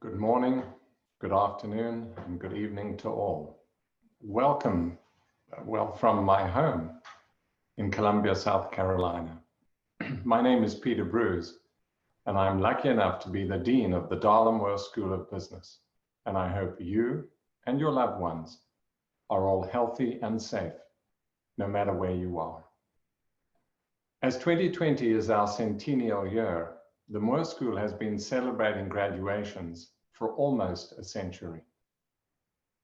Good morning, good afternoon, and good evening to all. Welcome, from my home in Columbia, South Carolina. My name is Peter Bruce, and I'm lucky enough to be the Dean of the Dartmouth School of Business. And I hope you and your loved ones are all healthy and safe, no matter where you are. As 2020 is our centennial year, the Moore School has been celebrating graduations for almost a century.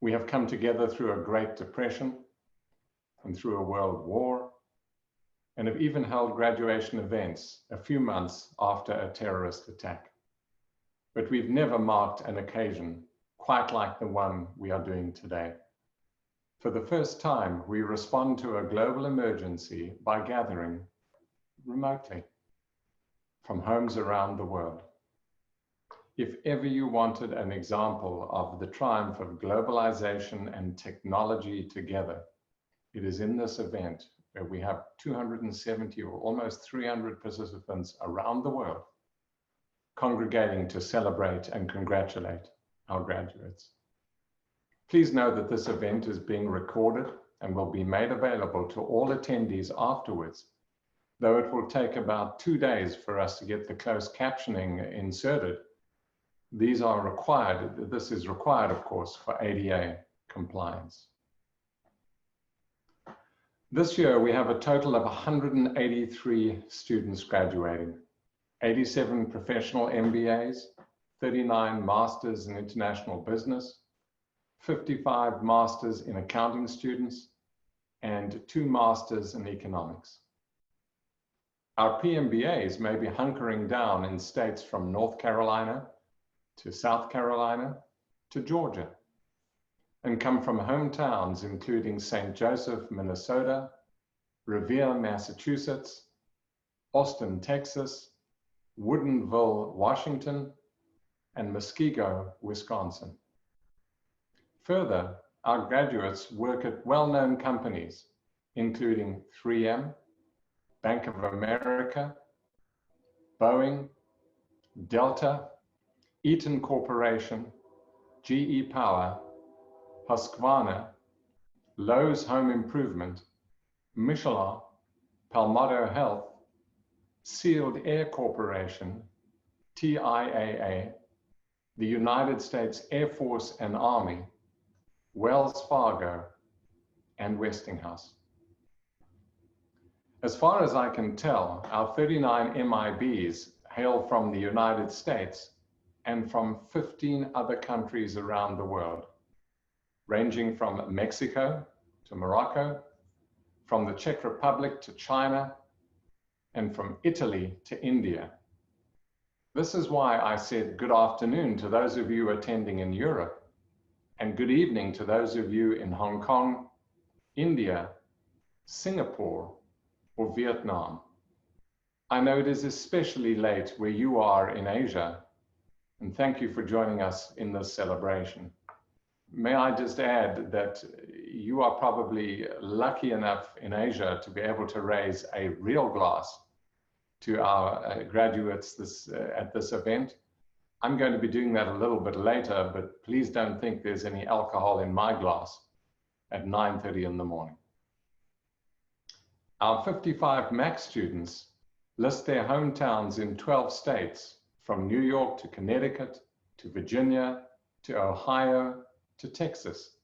We have come together through a Great Depression and through a World War, and have even held graduation events a few months after a terrorist attack. But we've never marked an occasion quite like the one we are doing today. For the first time, we respond to a global emergency by gathering remotely from homes around the world. If ever you wanted an example of the triumph of globalization and technology together, it is in this event where we have 270 or almost 300 participants around the world congregating to celebrate and congratulate our graduates. Please know that this event is being recorded and will be made available to all attendees afterwards, though it will take about 2 days for us to get the closed captioning inserted. This is required, of course, for ADA compliance. This year, we have a total of 183 students graduating, 87 professional MBAs, 39 Masters in International Business, 55 Masters in Accounting students, and 2 Masters in Economics. Our PMBAs may be hunkering down in states from North Carolina to South Carolina to Georgia, and come from hometowns including St. Joseph, Minnesota, Revere, Massachusetts, Austin, Texas, Woodinville, Washington, and Muskego, Wisconsin. Further, our graduates work at well-known companies, including 3M, Bank of America, Boeing, Delta, Eaton Corporation, GE Power, Husqvarna, Lowe's Home Improvement, Michelin, Palmetto Health, Sealed Air Corporation, TIAA, the United States Air Force and Army, Wells Fargo, and Westinghouse. As far as I can tell, our 39 MIBs hail from the United States and from 15 other countries around the world, ranging from Mexico to Morocco, from the Czech Republic to China, and from Italy to India. This is why I said good afternoon to those of you attending in Europe, and good evening to those of you in Hong Kong, India, Singapore, or Vietnam. I know it is especially late where you are in Asia, and thank you for joining us in this celebration. May I just add that you are probably lucky enough in Asia to be able to raise a real glass to our graduates at this event. I'm going to be doing that a little bit later, but please don't think there's any alcohol in my glass at 9:30 in the morning. Our 55 MAX students list their hometowns in 12 states, from New York to Connecticut, to Virginia, to Ohio, to Texas,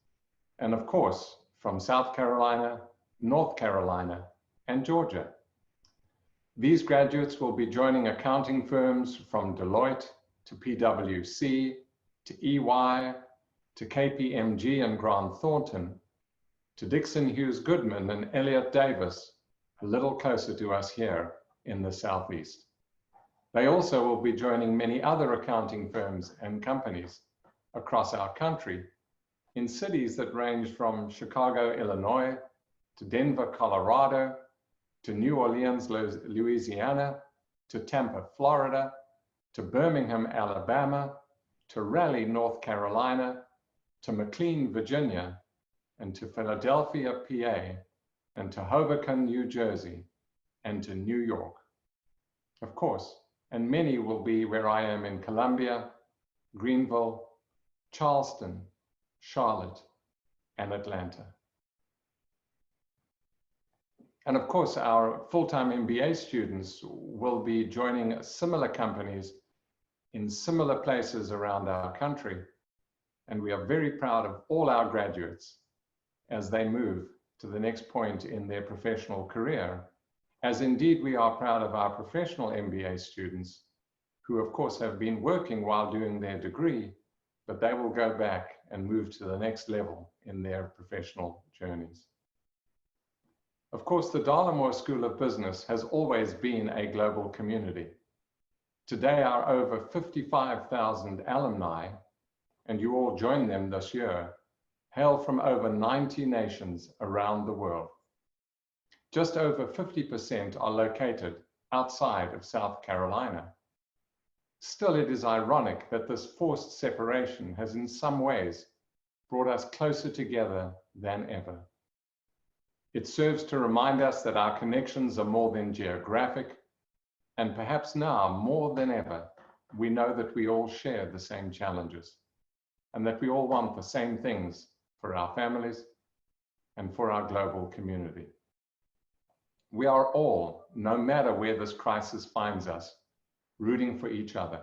and of course, from South Carolina, North Carolina, and Georgia. These graduates will be joining accounting firms from Deloitte to PwC, to EY, to KPMG and Grant Thornton, to Dixon Hughes Goodman and Elliott Davis, a little closer to us here in the Southeast. They also will be joining many other accounting firms and companies across our country in cities that range from Chicago, Illinois, to Denver, Colorado, to New Orleans, Louisiana, to Tampa, Florida, to Birmingham, Alabama, to Raleigh, North Carolina, to McLean, Virginia, and to Philadelphia, PA, and to Hoboken, New Jersey, and to New York. Of course, and many will be where I am in Columbia, Greenville, Charleston, Charlotte, and Atlanta. And of course, our full-time MBA students will be joining similar companies in similar places around our country. And we are very proud of all our graduates as they move to the next point in their professional career, as indeed we are proud of our professional MBA students who of course have been working while doing their degree, but they will go back and move to the next level in their professional journeys. Of course, the Darla School of Business has always been a global community. Today, our over 55,000 alumni, and you all joined them this year, hail from over 90 nations around the world. Just over 50% are located outside of South Carolina. Still, it is ironic that this forced separation has in some ways brought us closer together than ever. It serves to remind us that our connections are more than geographic, and perhaps now more than ever, we know that we all share the same challenges and that we all want the same things for our families and for our global community. We are all, no matter where this crisis finds us, rooting for each other.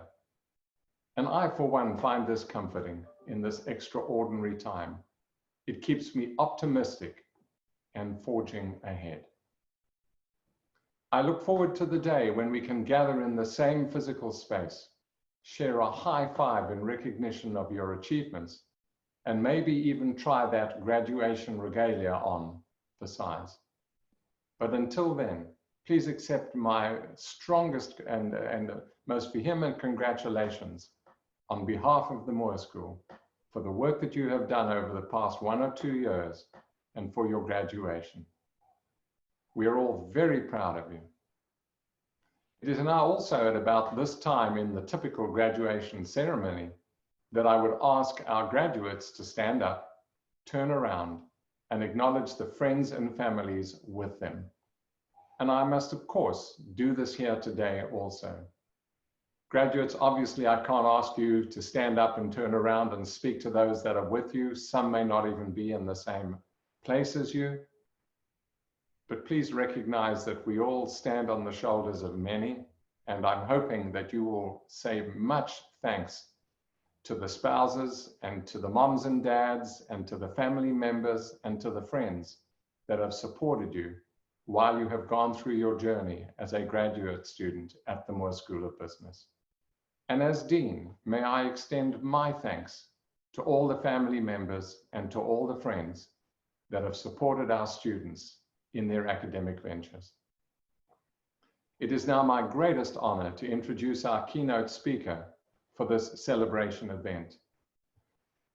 And I, for one, find this comforting in this extraordinary time. It keeps me optimistic and forging ahead. I look forward to the day when we can gather in the same physical space, share a high five in recognition of your achievements, and maybe even try that graduation regalia on for size. But until then, please accept my strongest and most vehement congratulations on behalf of the Moore School for the work that you have done over the past 1 or 2 years and for your graduation. We are all very proud of you. It is now also at about this time in the typical graduation ceremony that I would ask our graduates to stand up, turn around, and acknowledge the friends and families with them. And I must, of course, do this here today also. Graduates, obviously, I can't ask you to stand up and turn around and speak to those that are with you. Some may not even be in the same place as you. But please recognize that we all stand on the shoulders of many, and I'm hoping that you will say much thanks to the spouses and to the moms and dads and to the family members and to the friends that have supported you while you have gone through your journey as a graduate student at the Moore School of Business. And as Dean, may I extend my thanks to all the family members and to all the friends that have supported our students in their academic ventures. It is now my greatest honor to introduce our keynote speaker for this celebration event.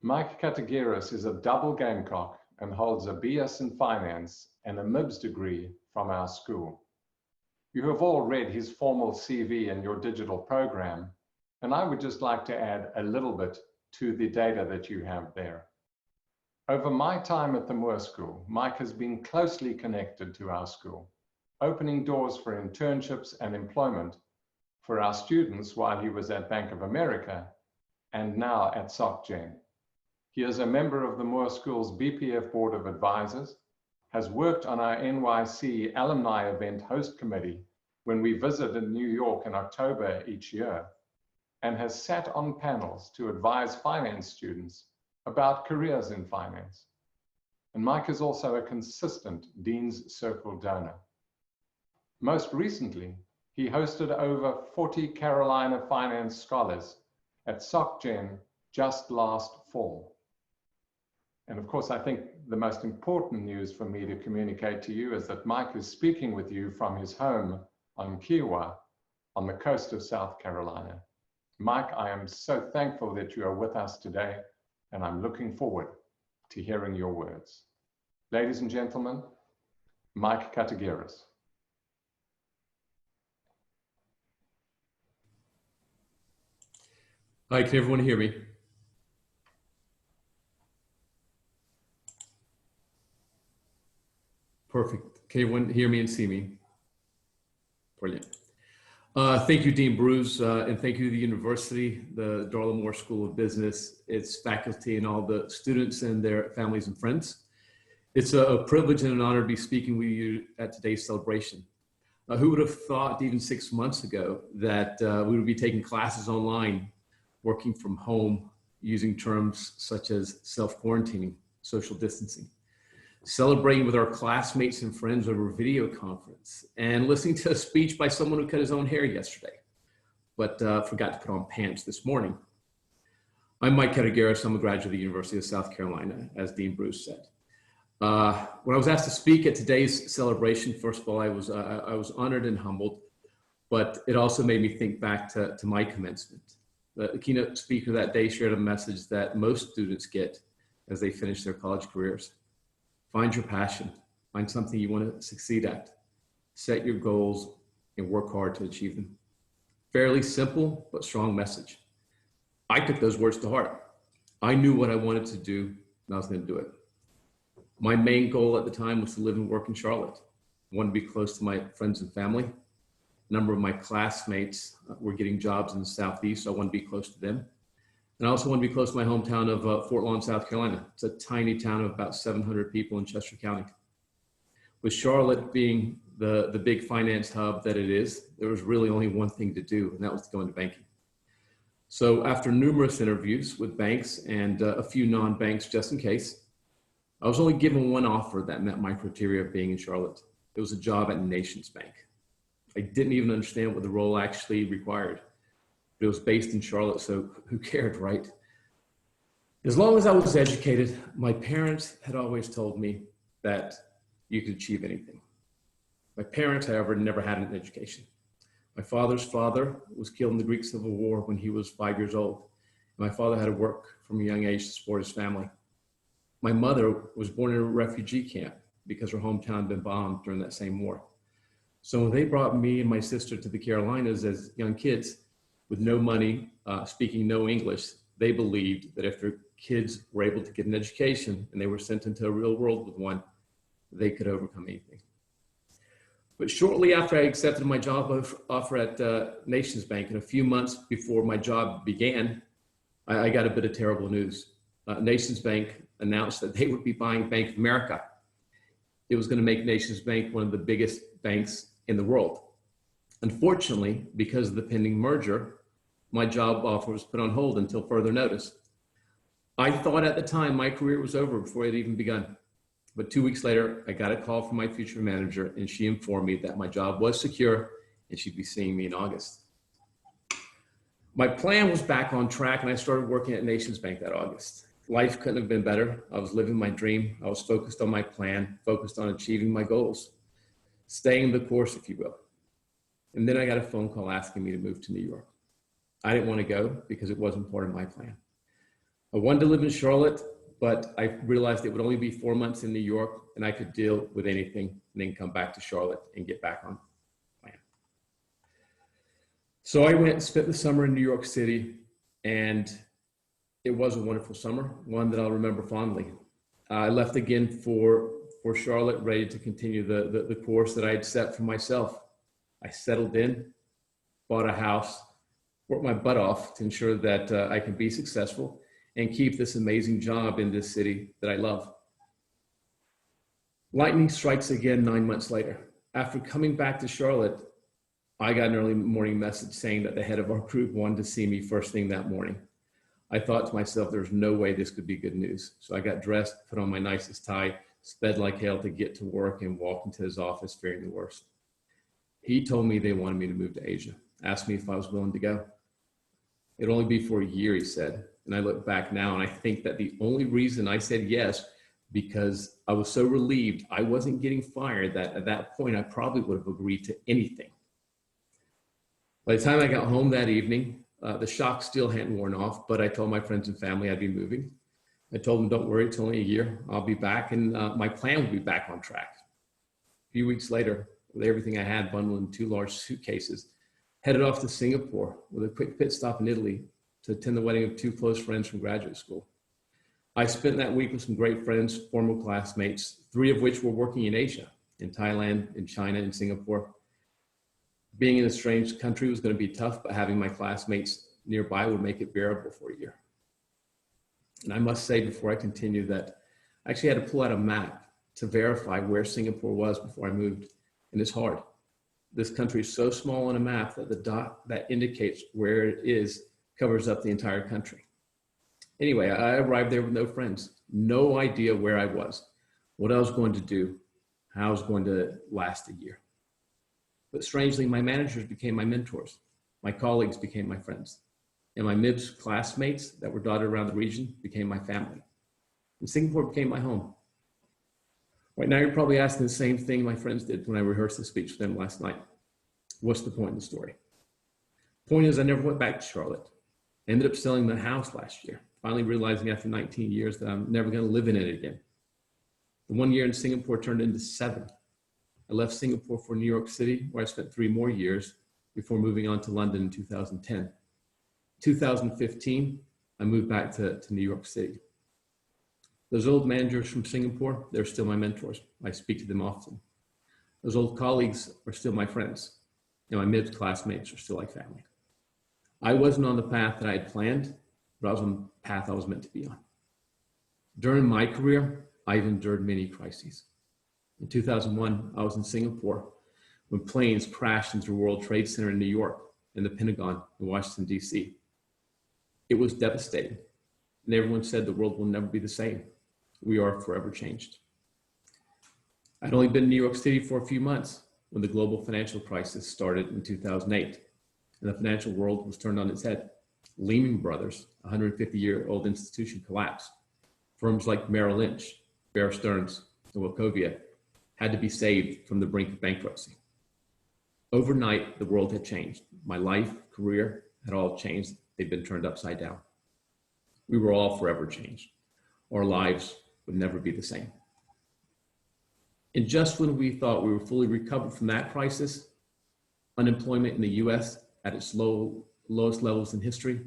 Mike Katagiris is a double Gamecock and holds a BS in Finance and a MIBS degree from our school. You have all read his formal CV in your digital program, and I would just like to add a little bit to the data that you have there. Over my time at the Moore School, Mike has been closely connected to our school, opening doors for internships and employment for our students while he was at Bank of America and now at SocGen. He is a member of the Moore School's BPF Board of Advisors, has worked on our NYC alumni event host committee when we visited New York in October each year, and has sat on panels to advise finance students about careers in finance. And Mike is also a consistent Dean's Circle donor. Most recently, he hosted over 40 Carolina finance scholars at SocGen just last fall. And of course, I think the most important news for me to communicate to you is that Mike is speaking with you from his home on Kiowa on the coast of South Carolina. Mike, I am so thankful that you are with us today, and I'm looking forward to hearing your words. Ladies and gentlemen, Mike Katagiris. Hi, can everyone hear me? Perfect. Can everyone hear me and see me? Brilliant. Thank you, Dean Bruce, and thank you to the university, the Darla Moore School of Business, its faculty, and all the students and their families and friends. It's a privilege and an honor to be speaking with you at today's celebration. Who would have thought even 6 months ago that we would be taking classes online, working from home, using terms such as self-quarantining, social distancing, celebrating with our classmates and friends over video conference, and listening to a speech by someone who cut his own hair yesterday, but forgot to put on pants this morning. I'm Garris. I'm a graduate of the University of South Carolina, as Dean Bruce said. When I was asked to speak at today's celebration, first of all, I was honored and humbled, but it also made me think back to my commencement. The keynote speaker that day shared a message that most students get as they finish their college careers. Find your passion, find something you want to succeed at, set your goals, and work hard to achieve them. Fairly simple, but strong message. I took those words to heart. I knew what I wanted to do, and I was going to do it. My main goal at the time was to live and work in Charlotte. I wanted to be close to my friends and family. A number of my classmates were getting jobs in the Southeast, so I wanted to be close to them. And I also want to be close to my hometown of Fort Lawn, South Carolina. It's a tiny town of about 700 people in Chester County. With Charlotte being the big finance hub that it is, there was really only one thing to do, and that was to go into banking. So after numerous interviews with banks and a few non-banks just in case, I was only given one offer that met my criteria of being in Charlotte. It was a job at Nations Bank. I didn't even understand what the role actually required. It was based in Charlotte, so who cared, right? As long as I was educated, my parents had always told me that you could achieve anything. My parents, however, never had an education. My father's father was killed in the Greek Civil War when he was 5 years old. My father had to work from a young age to support his family. My mother was born in a refugee camp because her hometown had been bombed during that same war. So when they brought me and my sister to the Carolinas as young kids, with no money, speaking no English, they believed that if their kids were able to get an education and they were sent into a real world with one, they could overcome anything. But shortly after I accepted my job offer at Nations Bank, and a few months before my job began, I got a bit of terrible news. Nations Bank announced that they would be buying Bank of America. It was going to make Nations Bank one of the biggest banks in the world. Unfortunately, because of the pending merger, my job offer was put on hold until further notice. I thought at the time my career was over before it had even begun. But 2 weeks later, I got a call from my future manager, and she informed me that my job was secure and she'd be seeing me in August. My plan was back on track, and I started working at Nations Bank that August. Life couldn't have been better. I was living my dream. I was focused on my plan, focused on achieving my goals, staying the course, if you will. And then I got a phone call asking me to move to New York. I didn't want to go because it wasn't part of my plan. I wanted to live in Charlotte, but I realized it would only be 4 months in New York and I could deal with anything and then come back to Charlotte and get back on plan. So I went and spent the summer in New York City, and it was a wonderful summer, one that I'll remember fondly. I left again for Charlotte, ready to continue the course that I had set for myself. I settled in, bought a house, worked my butt off to ensure that I can be successful and keep this amazing job in this city that I love. Lightning strikes again 9 months later. After coming back to Charlotte, I got an early morning message saying that the head of our group wanted to see me first thing that morning. I thought to myself, there's no way this could be good news. So I got dressed, put on my nicest tie, sped like hell to get to work, and walked into his office fearing the worst. He told me they wanted me to move to Asia, asked me if I was willing to go. It'd only be for a year, he said. And I look back now and I think that the only reason I said yes, because I was so relieved I wasn't getting fired that at that point I probably would have agreed to anything. By the time I got home that evening, the shock still hadn't worn off, but I told my friends and family I'd be moving. I told them, don't worry, it's only a year. I'll be back, and my plan will be back on track. A few weeks later, with everything I had bundled in 2 large suitcases, headed off to Singapore with a quick pit stop in Italy to attend the wedding of 2 close friends from graduate school. I spent that week with some great friends, former classmates, 3 of which were working in Asia, in Thailand, in China, in Singapore. Being in a strange country was going to be tough, but having my classmates nearby would make it bearable for a year. And I must say before I continue that I actually had to pull out a map to verify where Singapore was before I moved. And it's hard. This country is so small on a map that the dot that indicates where it is covers up the entire country. Anyway, I arrived there with no friends, no idea where I was, what I was going to do, how I was going to last a year. But strangely, my managers became my mentors. My colleagues became my friends. And my MIBS classmates that were dotted around the region became my family. And Singapore became my home. Right now, you're probably asking the same thing my friends did when I rehearsed the speech for them last night. What's the point in the story? Point is, I never went back to Charlotte. I ended up selling my house last year, finally realizing after 19 years that I'm never going to live in it again. The 1 year in Singapore turned into 7. I left Singapore for New York City, where I spent 3 more years before moving on to London in 2010. 2015, I moved back to New York City. Those old managers from Singapore, they're still my mentors. I speak to them often. Those old colleagues are still my friends. And my MIBS classmates are still like family. I wasn't on the path that I had planned, but I was on the path I was meant to be on. During my career, I've endured many crises. In 2001, I was in Singapore when planes crashed into the World Trade Center in New York and the Pentagon in Washington, D.C. It was devastating, and everyone said the world will never be the same. We are forever changed. I'd only been in New York City for a few months when the global financial crisis started in 2008, and the financial world was turned on its head. Lehman Brothers, a 150-year-old institution, collapsed. Firms like Merrill Lynch, Bear Stearns, and Wachovia had to be saved from the brink of bankruptcy. Overnight, the world had changed. My life, career had all changed. They'd been turned upside down. We were all forever changed. Our lives would never be the same. And just when we thought we were fully recovered from that crisis, unemployment in the US at its lowest levels in history,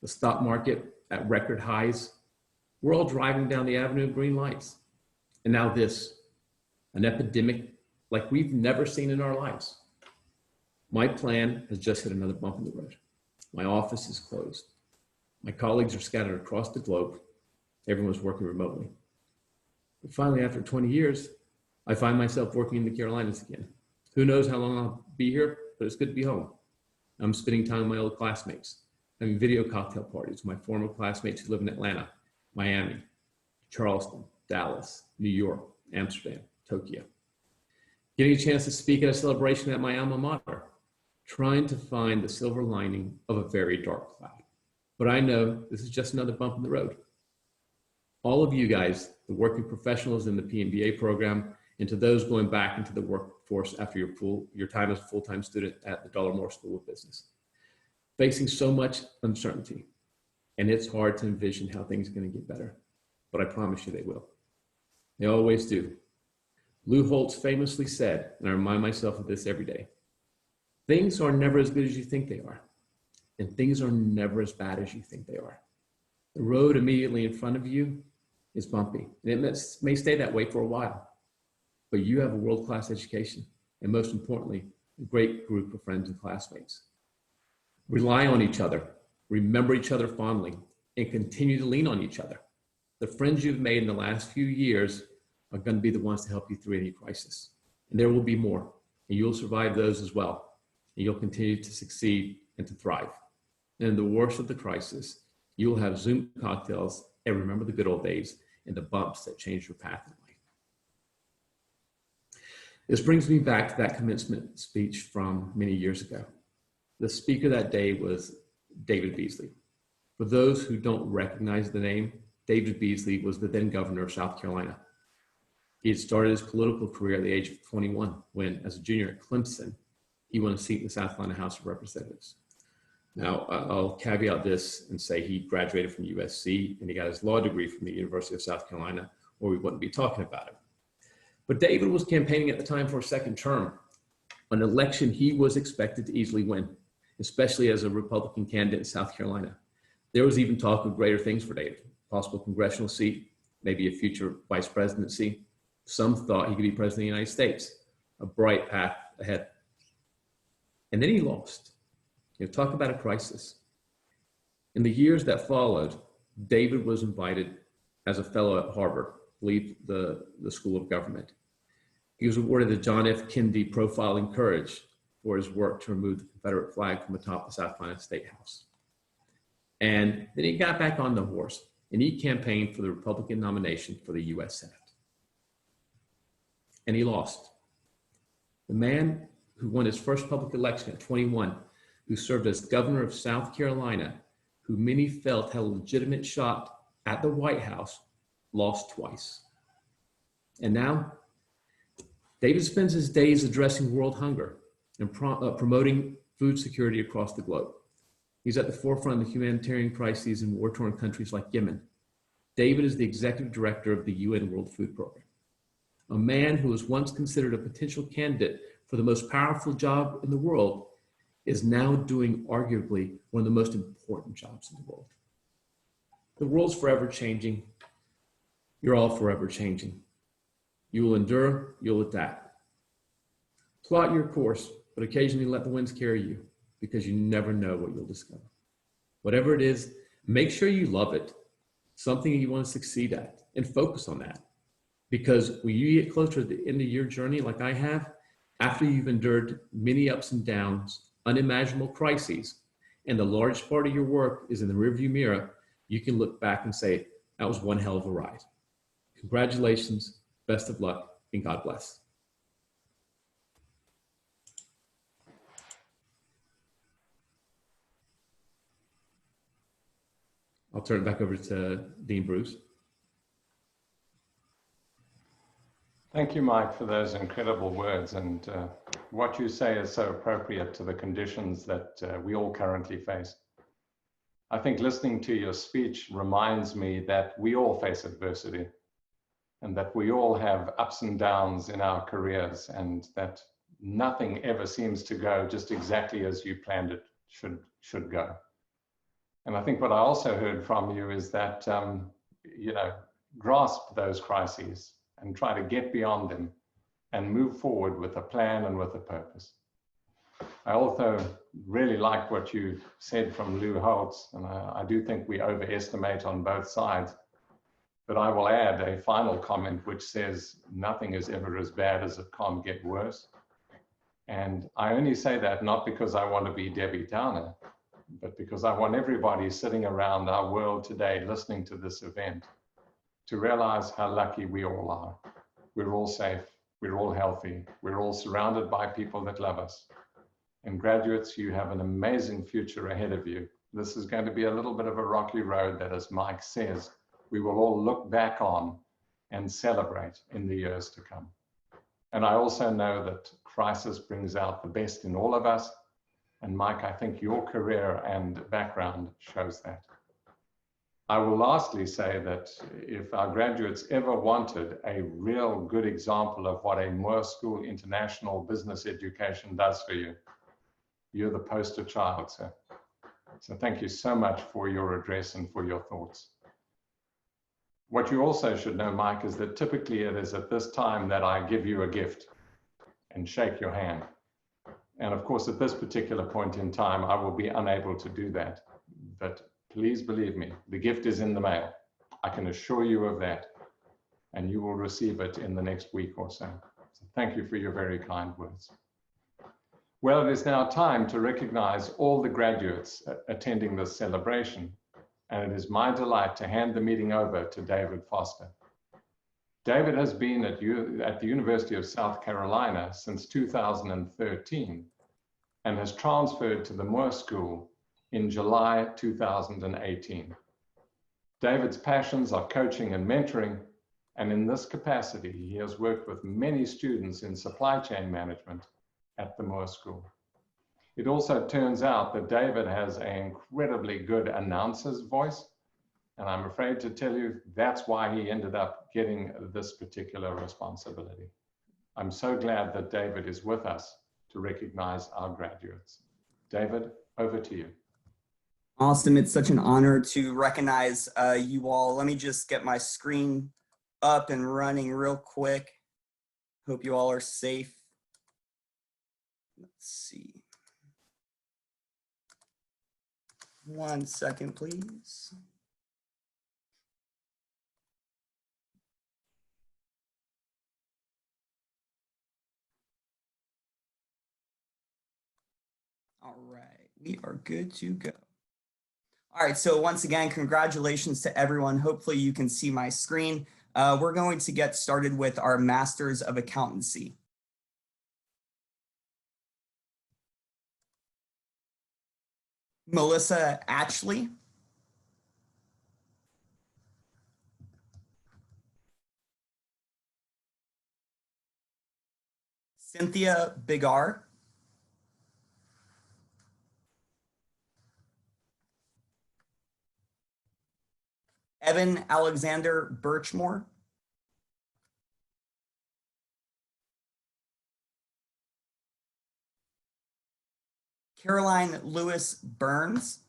the stock market at record highs, we're all driving down the avenue of green lights. And now this, an epidemic like we've never seen in our lives. My plan has just hit another bump in the road. My office is closed. My colleagues are scattered across the globe. Everyone's working remotely. But finally, after 20 years, I find myself working in the Carolinas again. Who knows how long I'll be here, but it's good to be home. I'm spending time with my old classmates, having video cocktail parties with my former classmates who live in Atlanta, Miami, Charleston, Dallas, New York, Amsterdam, Tokyo. Getting a chance to speak at a celebration at my alma mater, trying to find the silver lining of a very dark cloud. But I know this is just another bump in the road. All of you guys, the working professionals in the PMBA program, and to those going back into the workforce after your time as a full-time student at the Dollar School of Business, facing so much uncertainty, and it's hard to envision how things are going to get better, but I promise you they will. They always do. Lou Holtz famously said, and I remind myself of this every day, things are never as good as you think they are, and things are never as bad as you think they are. The road immediately in front of you is bumpy, and it may stay that way for a while, but you have a world-class education, and most importantly, a great group of friends and classmates. Rely on each other, remember each other fondly, and continue to lean on each other. The friends you've made in the last few years are going to be the ones to help you through any crisis. And there will be more, and you'll survive those as well. And you'll continue to succeed and to thrive. And in the worst of the crisis, you'll have Zoom cocktails and remember the good old days and the bumps that changed your path in life. This brings me back to that commencement speech from many years ago. The speaker that day was David Beasley. For those who don't recognize the name, David Beasley was the then governor of South Carolina. He had started his political career at the age of 21 when, as a junior at Clemson, he won a seat in the South Carolina House of Representatives. Now, I'll caveat this and say he graduated from USC and he got his law degree from the University of South Carolina, or we wouldn't be talking about it. But David was campaigning at the time for a second term, an election he was expected to easily win, especially as a Republican candidate in South Carolina. There was even talk of greater things for David, possible congressional seat, maybe a future vice presidency. Some thought he could be president of the United States, a bright path ahead. And then he lost. Talk about a crisis. In the years that followed, David was invited as a fellow at Harvard, I believe the School of Government. He was awarded the John F. Kennedy Profile in Courage for his work to remove the Confederate flag from atop the South Carolina State House. And then he got back on the horse and he campaigned for the Republican nomination for the U.S. Senate. And he lost. The man who won his first public election at 21, who served as governor of South Carolina, who many felt had a legitimate shot at the White House, lost twice. And now, David spends his days addressing world hunger and promoting food security across the globe. He's at the forefront of the humanitarian crises in war-torn countries like Yemen. David is the executive director of the UN World Food Program. A man who was once considered a potential candidate for the most powerful job in the world is now doing arguably one of the most important jobs in the world. The world's forever changing. You're all forever changing. You will endure, you'll adapt. Plot your course, but occasionally let the winds carry you because you never know what you'll discover. Whatever it is, make sure you love it, something you want to succeed at, and focus on that. Because when you get closer to the end of your journey, like I have, after you've endured many ups and downs, unimaginable crises, and the large part of your work is in the rearview mirror, you can look back and say, that was one hell of a ride. Congratulations, best of luck, and God bless. I'll turn it back over to Dean Bruce. Thank you, Mike, for those incredible words. And what you say is so appropriate to the conditions that we all currently face. I think listening to your speech reminds me that we all face adversity and that we all have ups and downs in our careers and that nothing ever seems to go just exactly as you planned it should go. And I think what I also heard from you is that, grasp those crises and try to get beyond them and move forward with a plan and with a purpose. I also really like what you said from Lou Holtz, and I do think we overestimate on both sides. But I will add a final comment which says nothing is ever as bad as it can't get worse. And I only say that not because I want to be Debbie Downer, but because I want everybody sitting around our world today listening to this event to realize how lucky we all are. We're all safe, we're all healthy, we're all surrounded by people that love us. And graduates, you have an amazing future ahead of you. This is going to be a little bit of a rocky road that, as Mike says, we will all look back on and celebrate in the years to come. And I also know that crisis brings out the best in all of us. And Mike, I think your career and background shows that. I will lastly say that if our graduates ever wanted a real good example of what a Moore School International Business Education does for you, you're the poster child, sir. So thank you so much for your address and for your thoughts. What you also should know, Mike, is that typically it is at this time that I give you a gift and shake your hand. And of course, at this particular point in time, I will be unable to do that. But please believe me, the gift is in the mail. I can assure you of that. And you will receive it in the next week or so. So thank you for your very kind words. Well, it is now time to recognize all the graduates attending this celebration. And it is my delight to hand the meeting over to David Foster. David has been at the University of South Carolina since 2013 and has transferred to the Moore School in July 2018. David's passions are coaching and mentoring, and in this capacity, he has worked with many students in supply chain management at the Moore School. It also turns out that David has an incredibly good announcer's voice, and I'm afraid to tell you that's why he ended up getting this particular responsibility. I'm so glad that David is with us to recognize our graduates. David, over to you. Awesome. It's such an honor to recognize you all. Let me just get my screen up and running real quick. Hope you all are safe. Let's see. 1 second, please. All right, we are good to go. All right, so once again, congratulations to everyone. Hopefully you can see my screen. We're going to get started with our Masters of Accountancy. Melissa Atchley. Cynthia Bigar. Evan Alexander Birchmore. Caroline Lewis Burns.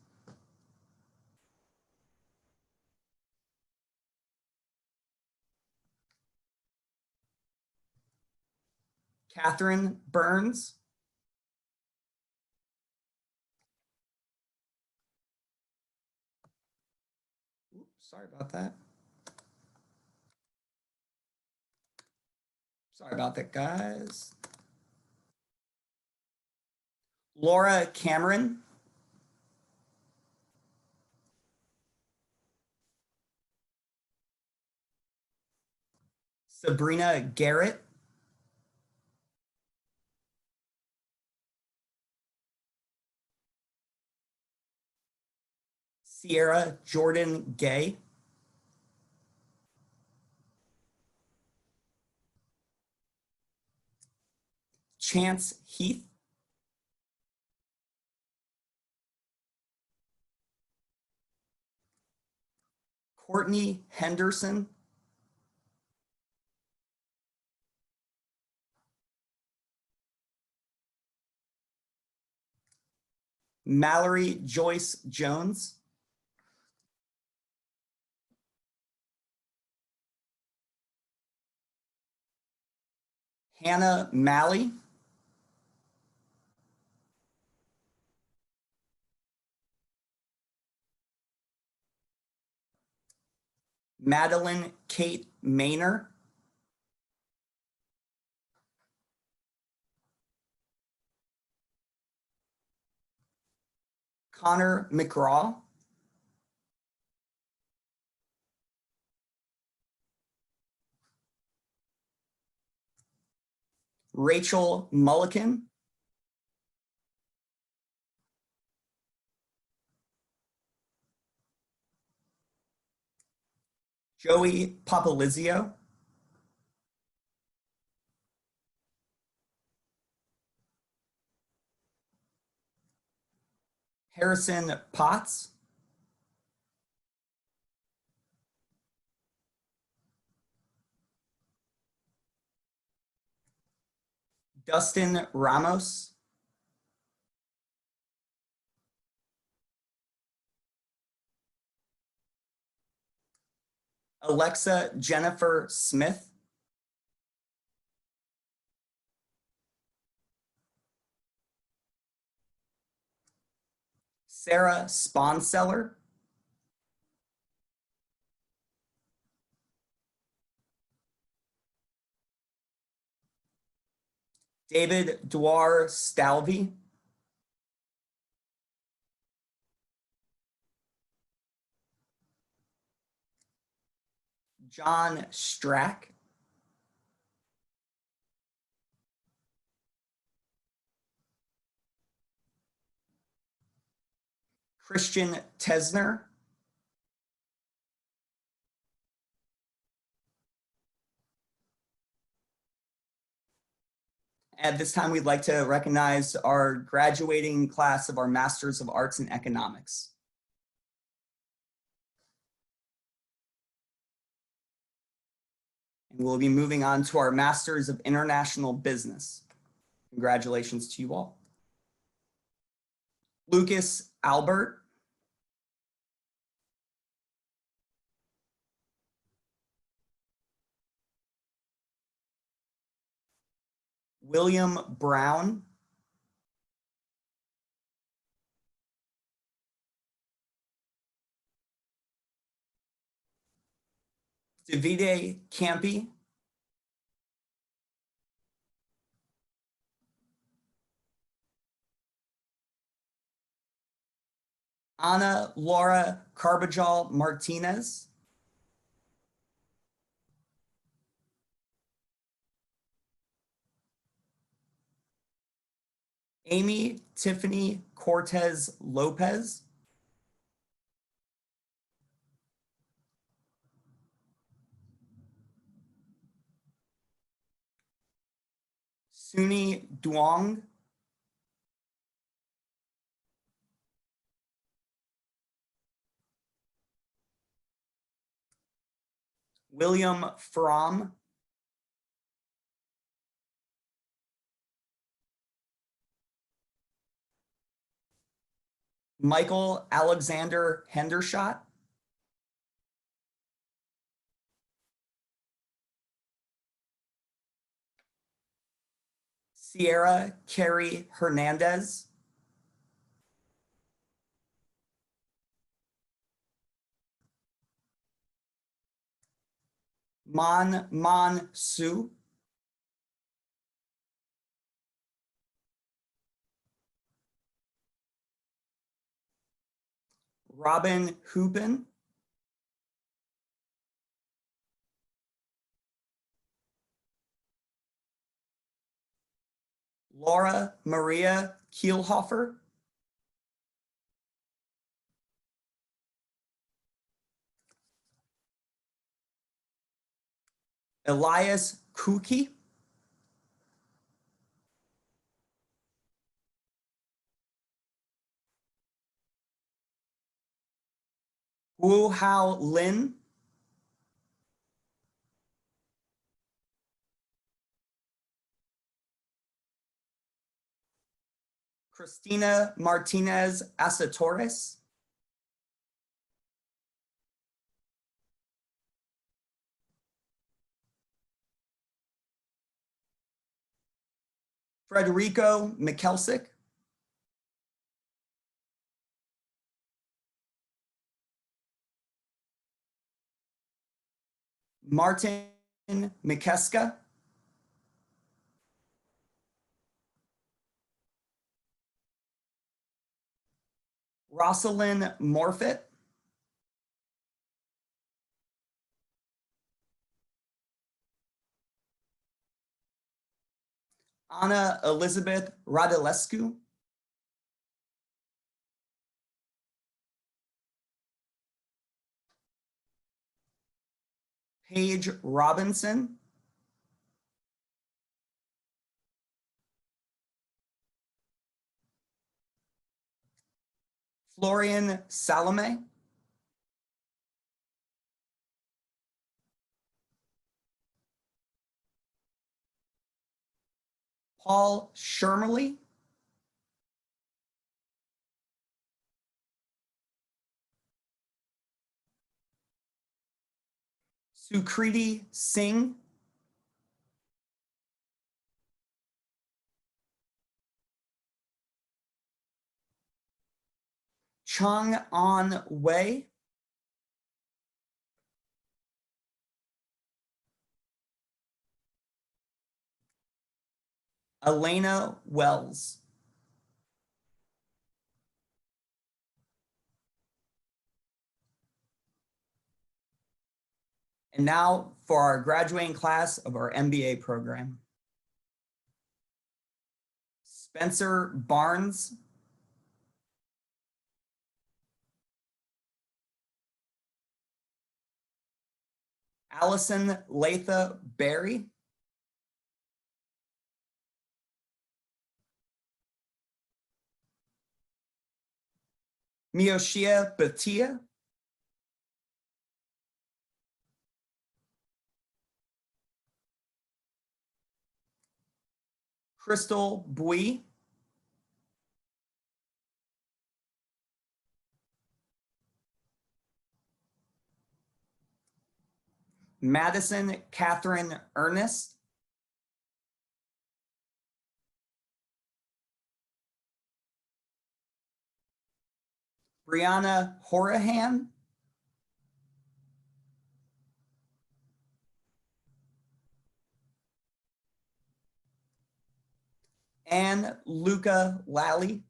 Catherine Burns. Oops, sorry about that. Sorry about that, guys. Laura Cameron. Sabrina Garrett. Sierra Jordan Gay. Chance Heath. Courtney Henderson. Mallory Joyce Jones. Hannah Malley. Madeline Kate Maynor. Connor McGraw. Rachel Mulliken. Joey Papalizio. Harrison Potts. Dustin Ramos. Alexa Jennifer Smith. Sarah Sponseller. David Dwar Stalvey. John Strack. Christian Tesner. At this time, we'd like to recognize our graduating class of our Masters of Arts in Economics. And we'll be moving on to our Masters of International Business. Congratulations to you all. Lucas Albert. William Brown. Davide Campi, Ana Laura Carbajal Martinez, Amy Tiffany Cortez Lopez, Suni Duong, William Fromm, Michael Alexander Hendershot, Sierra Carey Hernandez, Man Su, Robin Hoopen, Laura Maria Kielhofer, Elias Kuki, Wu Hao Lin, Cristina Martinez Asatores, Frederico Mikelsic, Martin Mikeska, Rosalind Morfitt, Anna Elizabeth Radulescu, Paige Robinson, Florian Salome, Paul Shermerly, Sukriti Singh, Chung An Wei, Elena Wells. And now for our graduating class of our MBA program. Spencer Barnes, Allison Latha Berry, Miyoshia Batia, Crystal Bui, Madison Catherine Ernest, Brianna Horahan, Anne Luca Lally.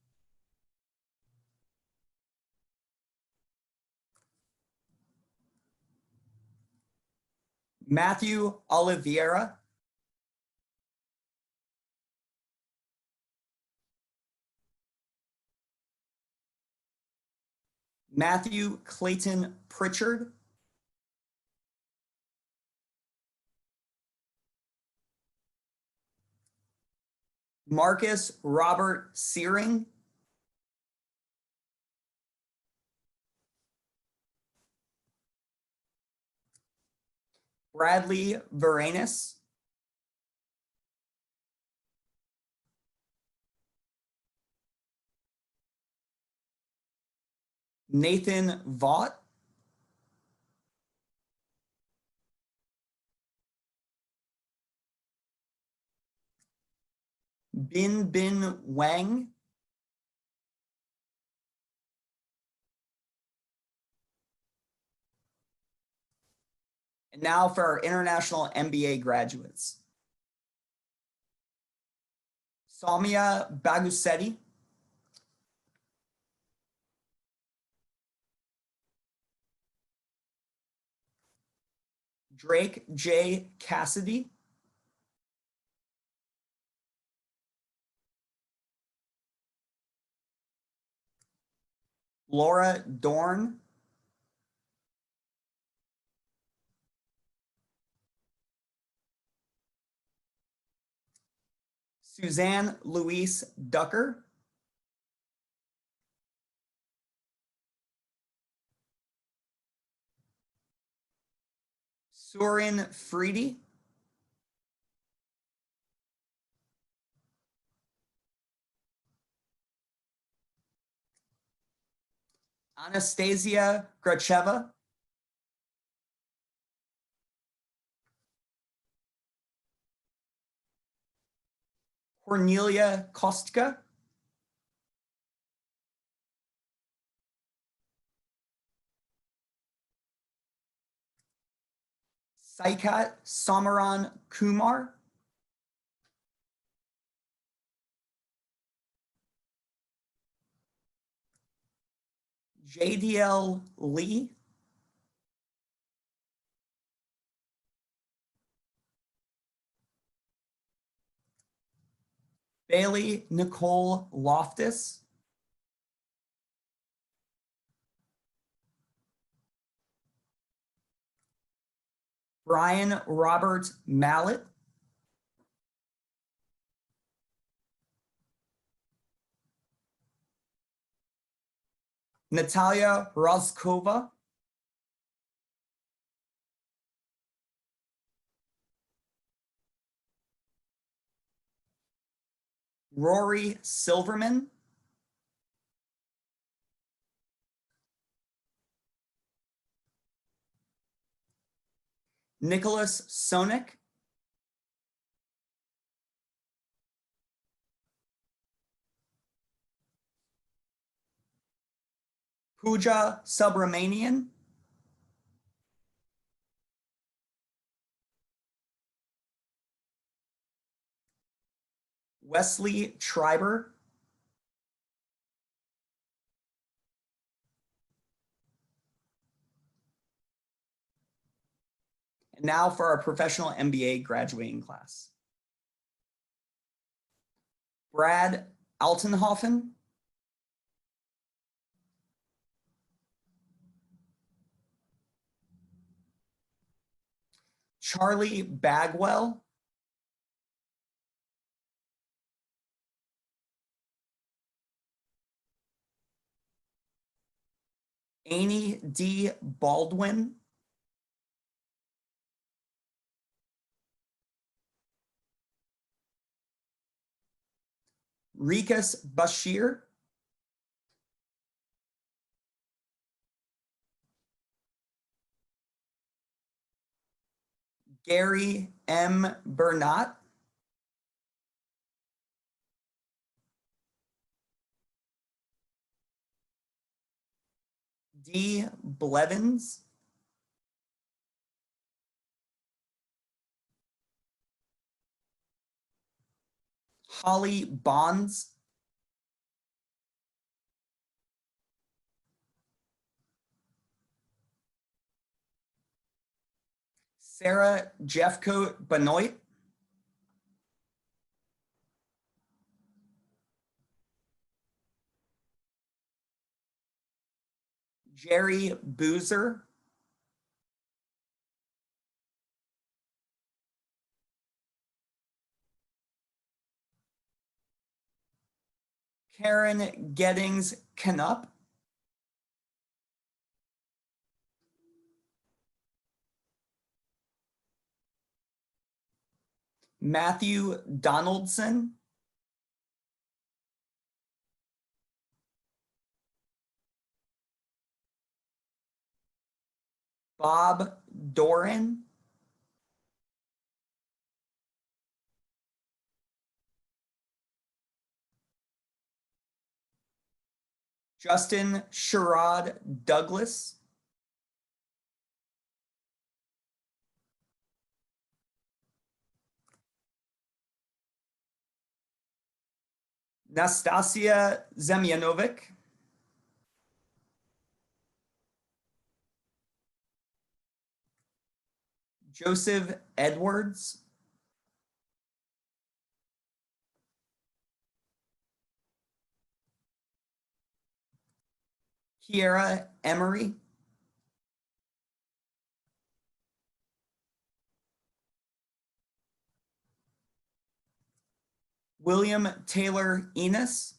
Matthew Oliveira. Matthew Clayton Pritchard. Marcus Robert Searing. Bradley Varanus. Nathan Vaught. Bin Wang. And now for our international MBA graduates. Soumya Bagusetti. Drake J. Cassidy. Laura Dorn. Suzanne Louise Ducker. Surin Freedy. Anastasia Gracheva. Cornelia Kostka. Saikat Samaran Kumar. JDL Lee. Bailey Nicole Loftus. Brian Robert Mallet. Natalia Rozkova. Rory Silverman. Nicholas Sonic. Pooja Subramanian. Wesley Schreiber. And now for our professional MBA graduating class. Brad Altenhofen. Charlie Bagwell. Amy D. Baldwin. Rikas Bashir. Gary M. Bernat. D. Blevins. Holly Bonds. Sarah Jeffcoat Benoit. Jerry Boozer. Karen Gettings Knupp. Matthew Donaldson. Bob Doran. Justin Sherrod Douglas. Nastasia Zemjanovic. Joseph Edwards. Kiera Emery. William Taylor Enos.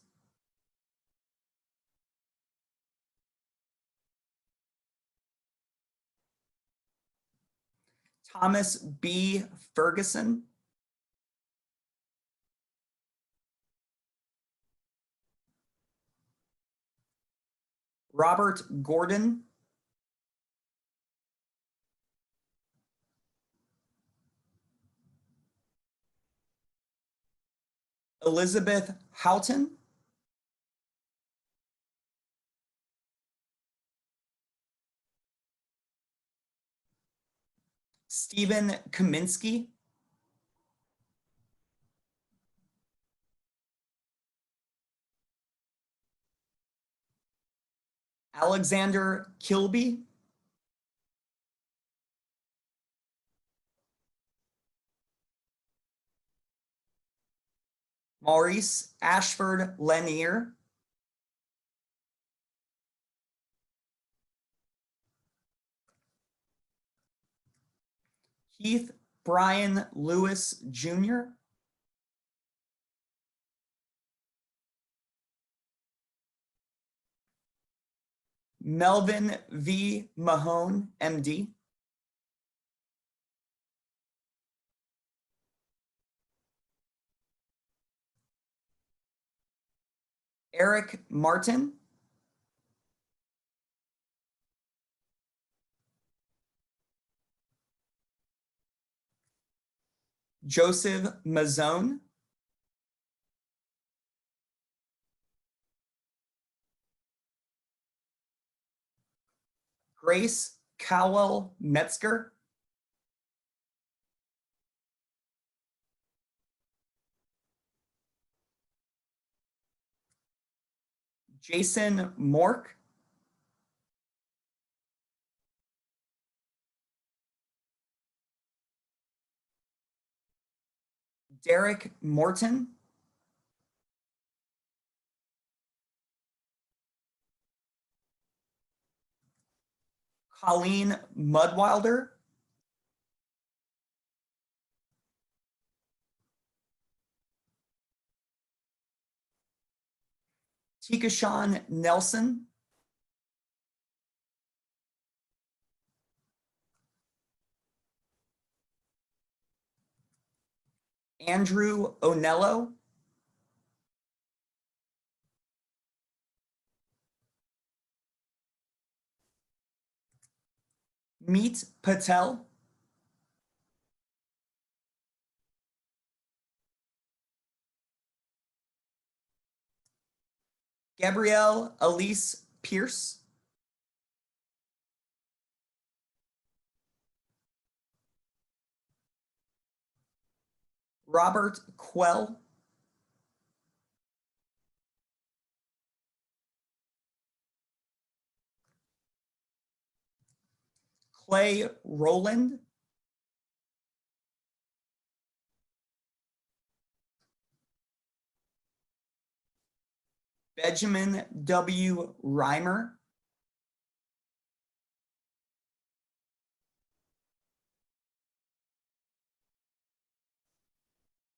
Thomas B. Ferguson. Robert Gordon. Elizabeth Houghton. Stephen Kaminsky. Alexander Kilby. Maurice Ashford Lanier. Keith Brian Lewis Jr. Melvin V. Mahone, MD. Eric Martin. Joseph Mazzone. Grace Cowell Metzger. Jason Mork. Derek Morton. Colleen Mudwilder. Tikashawn Nelson. Andrew Onello. Meet Patel. Gabrielle Elise Pierce. Robert Quell. Clay Rowland. Benjamin W. Reimer.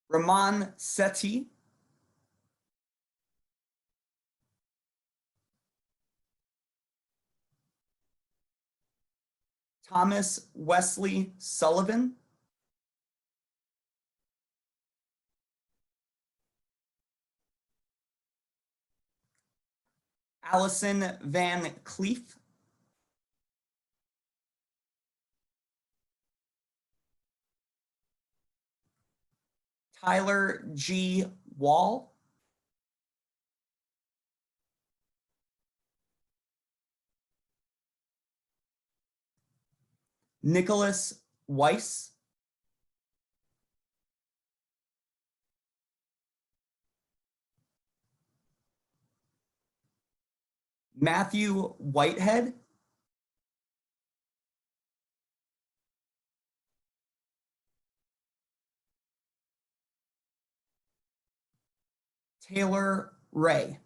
Raman Sethi. Thomas Wesley Sullivan. Allison Van Cleef. Tyler G. Wall. Nicholas Weiss. Matthew Whitehead. Taylor Ray.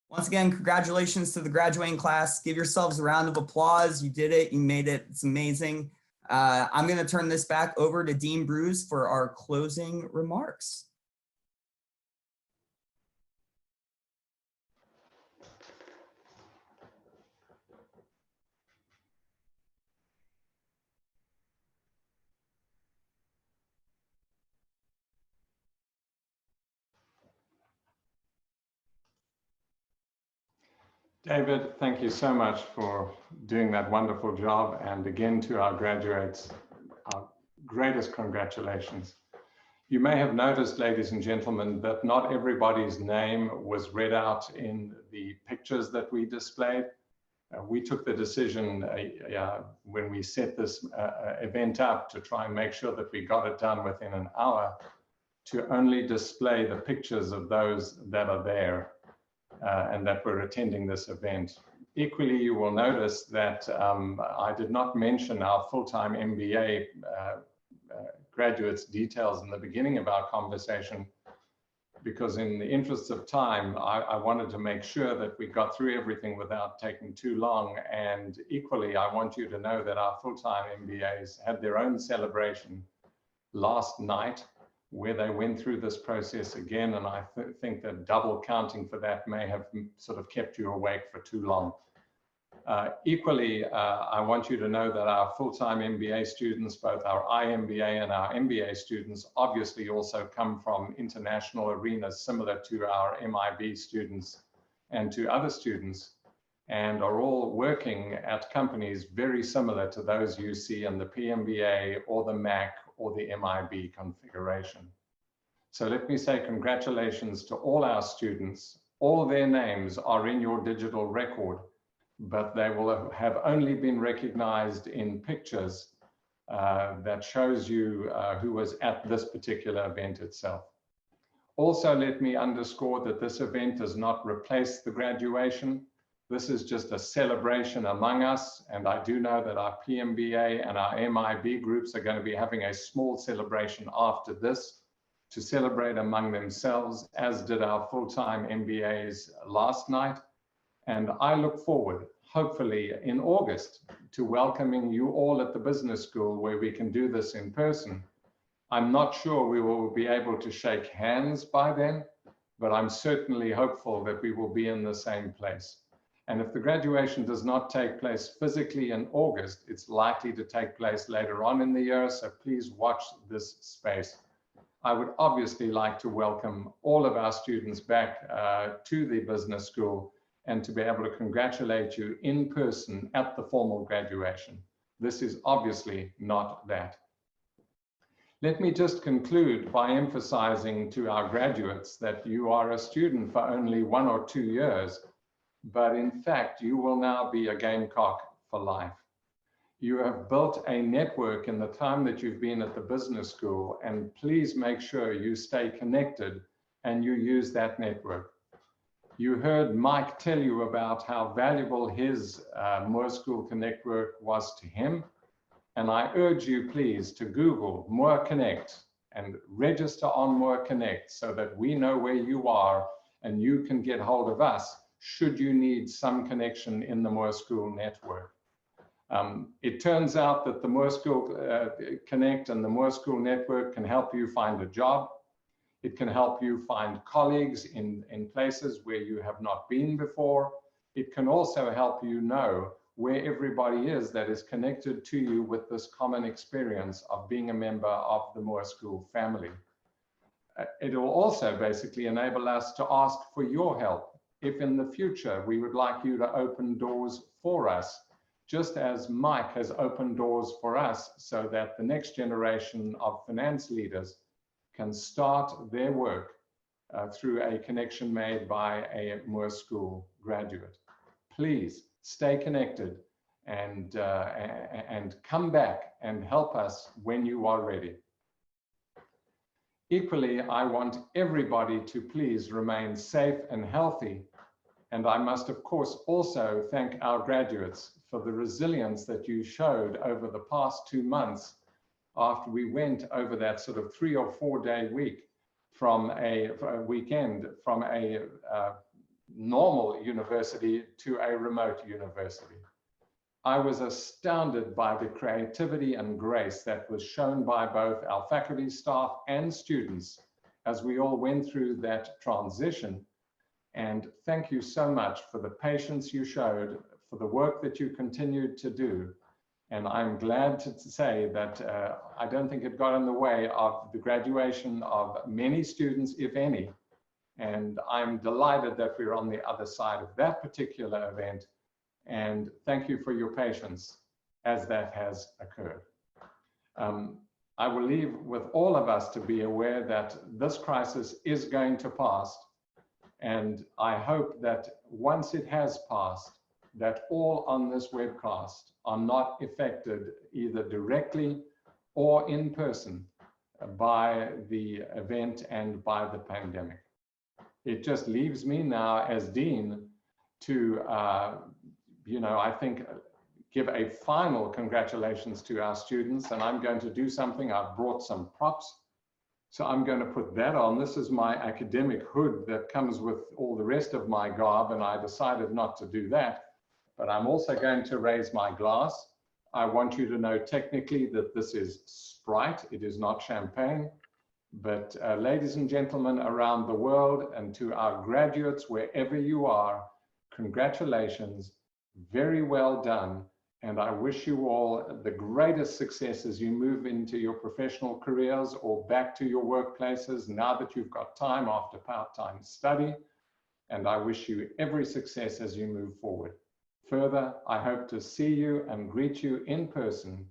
Once again, congratulations to the graduating class. Give yourselves a round of applause. You did it. You made it. It's amazing. I'm going to turn this back over to Dean Bruce for our closing remarks. David, thank you so much for doing that wonderful job. And again, to our graduates, our greatest congratulations. You may have noticed, ladies and gentlemen, that not everybody's name was read out in the pictures that we displayed. We took the decision when we set this event up to try and make sure that we got it done within an hour to only display the pictures of those that are there and that were attending this event. Equally, you will notice that I did not mention our full-time MBA graduates' details in the beginning of our conversation, because in the interests of time, I wanted to make sure that we got through everything without taking too long. And equally, I want you to know that our full-time MBAs had their own celebration last night, where they went through this process again. And I think that double counting for that may have sort of kept you awake for too long. Equally, I want you to know that our full-time MBA students, both our IMBA and our MBA students, obviously also come from international arenas similar to our MIB students and to other students, and are all working at companies very similar to those you see in the PMBA or the MAC or the MIB configuration. So let me say congratulations to all our students. All their names are in your digital record, but they will have only been recognized in pictures that shows you who was at this particular event itself. Also, let me underscore that this event does not replace the graduation. This is just a celebration among us, and I do know that our PMBA and our MIB groups are going to be having a small celebration after this to celebrate among themselves, as did our full-time MBAs last night. And I look forward, hopefully in August, to welcoming you all at the business school where we can do this in person. I'm not sure we will be able to shake hands by then, but I'm certainly hopeful that we will be in the same place. And if the graduation does not take place physically in August, it's likely to take place later on in the year, so please watch this space. I would obviously like to welcome all of our students back to the business school and to be able to congratulate you in person at the formal graduation. This is obviously not that. Let me just conclude by emphasizing to our graduates that you are a student for only 1 or 2 years, but in fact, you will now be a Gamecock for life. You have built a network in the time that you've been at the business school, and please make sure you stay connected and you use that network. You heard Mike tell you about how valuable his Moore School Connect work was to him. And I urge you, please, to Google Moore Connect and register on Moore Connect so that we know where you are and you can get hold of us should you need some connection in the Moore School network. It turns out that the Moore School Connect and the Moore School network can help you find a job. It can help you find colleagues in places where you have not been before. It can also help you know where everybody is that is connected to you with this common experience of being a member of the Moore School family. It will also basically enable us to ask for your help. If in the future we would like you to open doors for us, just as Mike has opened doors for us so that the next generation of finance leaders can start their work through a connection made by a Moore School graduate. Please stay connected and come back and help us when you are ready. Equally, I want everybody to please remain safe and healthy. And I must, of course, also thank our graduates for the resilience that you showed over the past 2 months after we went over that sort of 3 or 4 day week from a weekend from a normal university to a remote university. I was astounded by the creativity and grace that was shown by both our faculty, staff, and students as we all went through that transition. And thank you so much for the patience you showed, for the work that you continued to do. And I'm glad to say that I don't think it got in the way of the graduation of many students, if any. And I'm delighted that we're on the other side of that particular event. And thank you for your patience as that has occurred. I will leave with all of us to be aware that this crisis is going to pass. And I hope that once it has passed, that all on this webcast are not affected either directly or in person by the event and by the pandemic. It just leaves me now as Dean to, I think, give a final congratulations to our students. And I'm going to do something. I've brought some props. So I'm going to put that on. This is my academic hood that comes with all the rest of my garb, and I decided not to do that. But I'm also going to raise my glass. I want you to know technically that this is Sprite. It is not champagne. But ladies and gentlemen around the world, and to our graduates, wherever you are, congratulations. Very well done. And I wish you all the greatest success as you move into your professional careers or back to your workplaces now that you've got time after part-time study. And I wish you every success as you move forward. Further, I hope to see you and greet you in person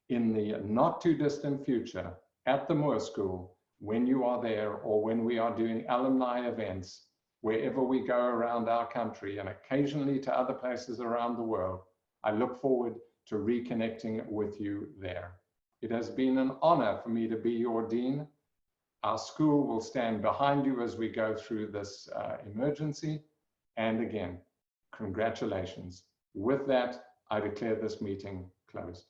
in the not too distant future at the Moore School when you are there or when we are doing alumni events, wherever we go around our country and occasionally to other places around the world. I look forward to reconnecting with you there. It has been an honor for me to be your dean. Our school will stand behind you as we go through this emergency. And again, congratulations. With that, I declare this meeting closed.